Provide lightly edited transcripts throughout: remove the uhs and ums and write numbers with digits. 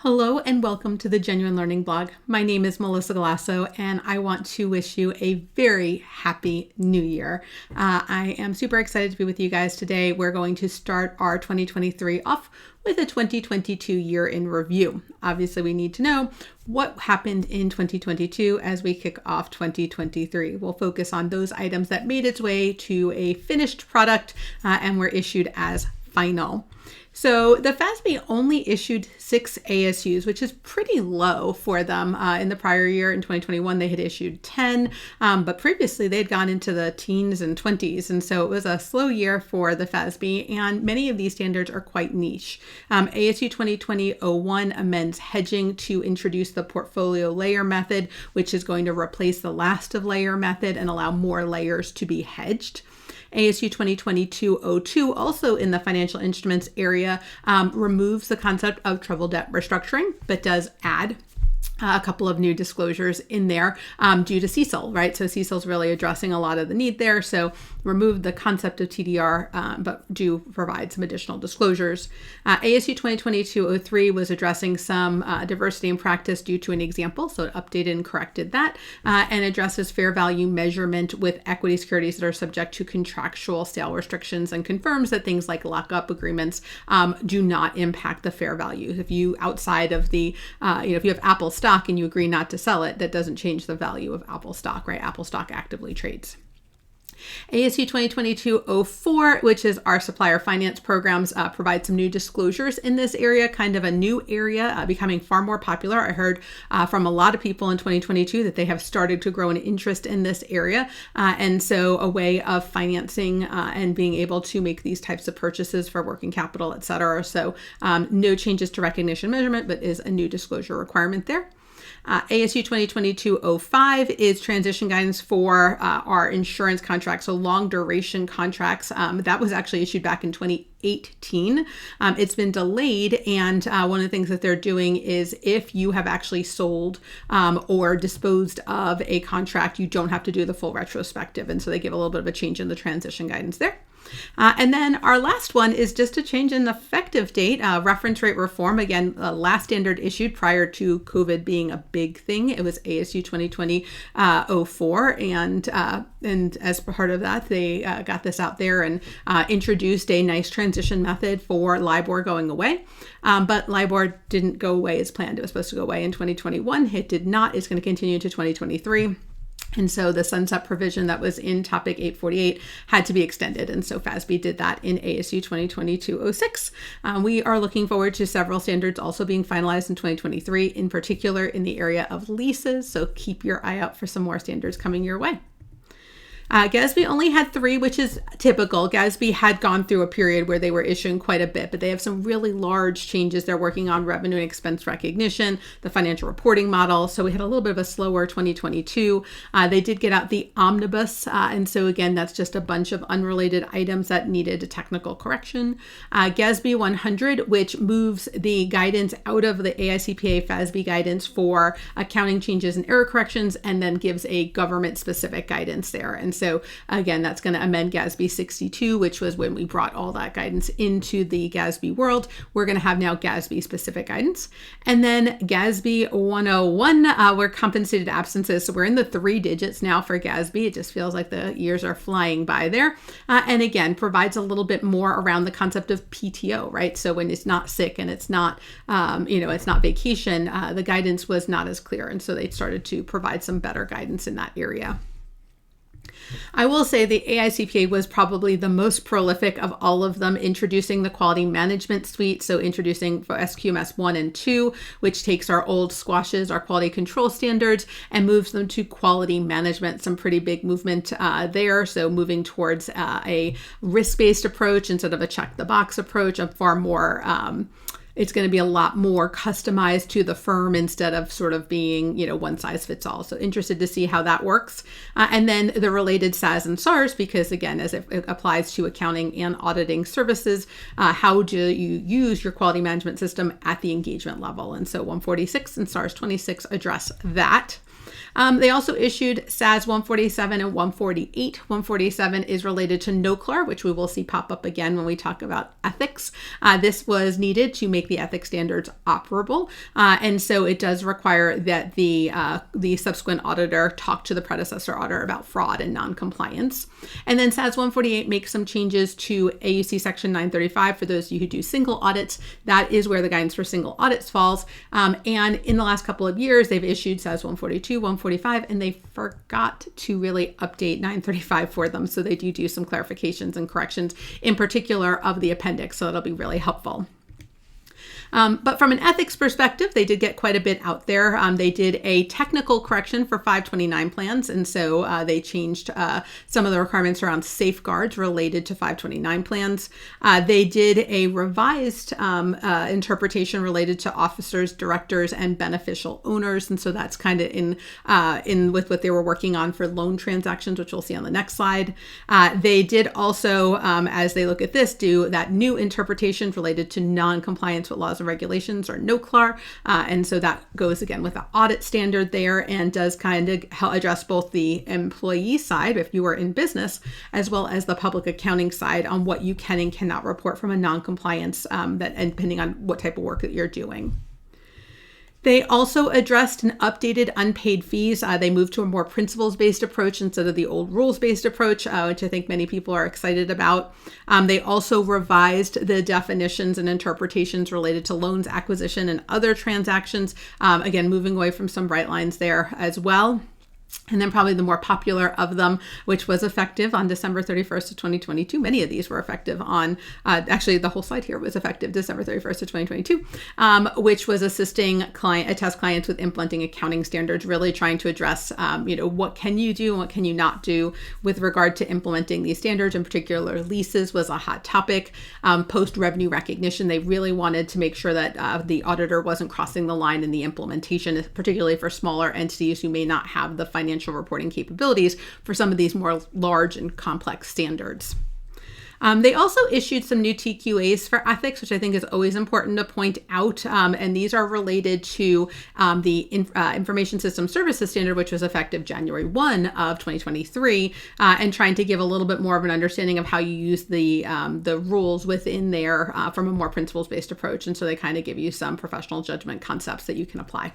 Hello and welcome to the Genuine Learning Blog. My name is Melisa Galasso and I want to wish you a very happy new year. I am super excited to be with you guys today. We're going to start our 2023 off with a 2022 year in review. Obviously, we need to know what happened in 2022 as we kick off 2023. We'll focus on those items that made its way to a finished product and were issued as final. So the FASB only issued 6 ASUs, which is pretty low for them. In the prior year, in 2021, they had issued 10, but previously they'd gone into the teens and 20s. And so it was a slow year for the FASB, and many of these standards are quite niche. ASU 2020-01 amends hedging to introduce the portfolio layer method, which is going to replace the last of layer method and allow more layers to be hedged. ASU 2022-02, also in the financial instruments area, removes the concept of trouble debt restructuring, but does add a couple of new disclosures in there due to CECL, right? So CECL is really addressing a lot of the need there. So remove the concept of TDR, but do provide some additional disclosures. ASU 2022-03 was addressing some diversity in practice due to an example. So it updated and corrected that and addresses fair value measurement with equity securities that are subject to contractual sale restrictions and confirms that things like lockup agreements do not impact the fair value. If you outside of the, if you have Apple stock and you agree not to sell it, that doesn't change the value of Apple stock, right? Apple stock actively trades. ASU 2022-04, which is our supplier finance programs, provides some new disclosures in this area, kind of a new area, becoming far more popular. I heard from a lot of people in 2022 that they have started to grow an interest in this area. And so a way of financing and being able to make these types of purchases for working capital, et cetera. So no changes to recognition measurement, but is a new disclosure requirement there. ASU 2022-05 is transition guidance for our insurance contracts, so long duration contracts. That was actually issued back in 2018. It's been delayed, and one of the things that they're doing is if you have actually sold or disposed of a contract, you don't have to do the full retrospective, and so they give a little bit of a change in the transition guidance there. And then our last one is just a change in the effective date, reference rate reform. Again, last standard issued prior to COVID being a big thing. It was ASU 2020-04. And as part of that, they got this out there and introduced a nice transition method for LIBOR going away. But LIBOR didn't go away as planned. It was supposed to go away in 2021. It did not. It's going to continue into 2023. And so the sunset provision that was in Topic 848 had to be extended. And so FASB did that in ASU 2022-06. We are looking forward to several standards also being finalized in 2023, in particular in the area of leases. So keep your eye out for some more standards coming your way. GASB only had 3, which is typical. GASB had gone through a period where they were issuing quite a bit, but they have some really large changes. They're working on revenue and expense recognition, the financial reporting model. So we had a little bit of a slower 2022. They did get out the omnibus. And so again, that's just a bunch of unrelated items that needed a technical correction. GASB 100, which moves the guidance out of the AICPA FASB guidance for accounting changes and error corrections, and then gives a government specific guidance there. And so again, that's going to amend GASB 62, which was when we brought all that guidance into the GASB world. We're going to have now GASB specific guidance. And then GASB 101, we're compensated absences. So we're in the 3 digits now for GASB. It just feels like the years are flying by there. And again, provides a little bit more around the concept of PTO, right? So when it's not sick and it's not, it's not vacation, the guidance was not as clear. And so they started to provide some better guidance in that area. I will say the AICPA was probably the most prolific of all of them, introducing the quality management suite. So introducing for SQMS 1 and 2, which takes our old squashes, our quality control standards, and moves them to quality management. Some pretty big movement there. So moving towards a risk-based approach instead of a check-the-box approach, a far more it's going to be a lot more customized to the firm instead of sort of being, one size fits all. So interested to see how that works. And then the related SAS and SARs, because again, as it applies to accounting and auditing services, how do you use your quality management system at the engagement level? And so 146 and SARS 26 address that. They also issued SAS 147 and 148. 147 is related to NOCLAR, which we will see pop up again when we talk about ethics. This was needed to make the ethics standards operable, and so it does require that the subsequent auditor talk to the predecessor auditor about fraud and non-compliance. And then SAS 148 makes some changes to AUC Section 935 for those of you who do single audits. That is where the guidance for single audits falls. And in the last couple of years, they've issued SAS 142, 145, and they forgot to really update 935 for them. So they do some clarifications and corrections, in particular of the appendix. So that'll be really helpful. But from an ethics perspective, they did get quite a bit out there. They did a technical correction for 529 plans, and so they changed some of the requirements around safeguards related to 529 plans. They did a revised interpretation related to officers, directors, and beneficial owners, and so that's kind of in with what they were working on for loan transactions, which we'll see on the next slide. They did also, as they look at this, do that new interpretation related to non-compliance with laws and regulations, or NOCLAR, and so that goes again with the audit standard there, and does kind of address both the employee side, if you are in business, as well as the public accounting side on what you can and cannot report from a non-compliance, and depending on what type of work that you're doing. They also addressed and updated unpaid fees. They moved to a more principles-based approach instead of the old rules-based approach, which I think many people are excited about. They also revised the definitions and interpretations related to loans, acquisition, and other transactions. Again, moving away from some bright lines there as well. And then probably the more popular of them, which was effective on December 31st of 2022. Many of these were effective on, actually the whole slide here was effective December 31st of 2022, which was assisting attest clients with implementing accounting standards, really trying to address, what can you do and what can you not do with regard to implementing these standards. In particular, leases was a hot topic. Post-revenue recognition, they really wanted to make sure that the auditor wasn't crossing the line in the implementation, particularly for smaller entities who may not have the financial reporting capabilities for some of these more large and complex standards. They also issued some new TQAs for ethics, which I think is always important to point out. And these are related to the Information System Services Standard, which was effective January 1 of 2023, and trying to give a little bit more of an understanding of how you use the rules within there from a more principles-based approach. And so they kind of give you some professional judgment concepts that you can apply.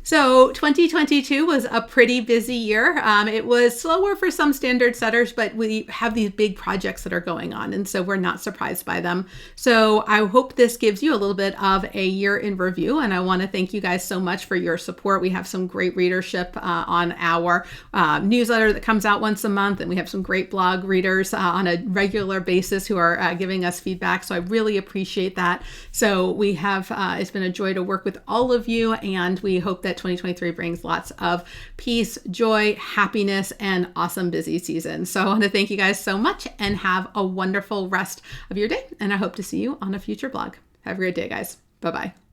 So 2022 was a pretty busy year. It was slower for some standard setters, but we have these big projects that are going on, and so we're not surprised by them. So I hope this gives you a little bit of a year in review, and I want to thank you guys so much for your support. We have some great readership on our newsletter that comes out once a month, and we have some great blog readers on a regular basis who are giving us feedback, so I really appreciate that. So we have, it's been a joy to work with all of you, and we hope that 2023 brings lots of peace, joy, happiness, and awesome busy season. So I want to thank you guys so much and have a wonderful rest of your day. And I hope to see you on a future blog. Have a great day, guys. Bye-bye.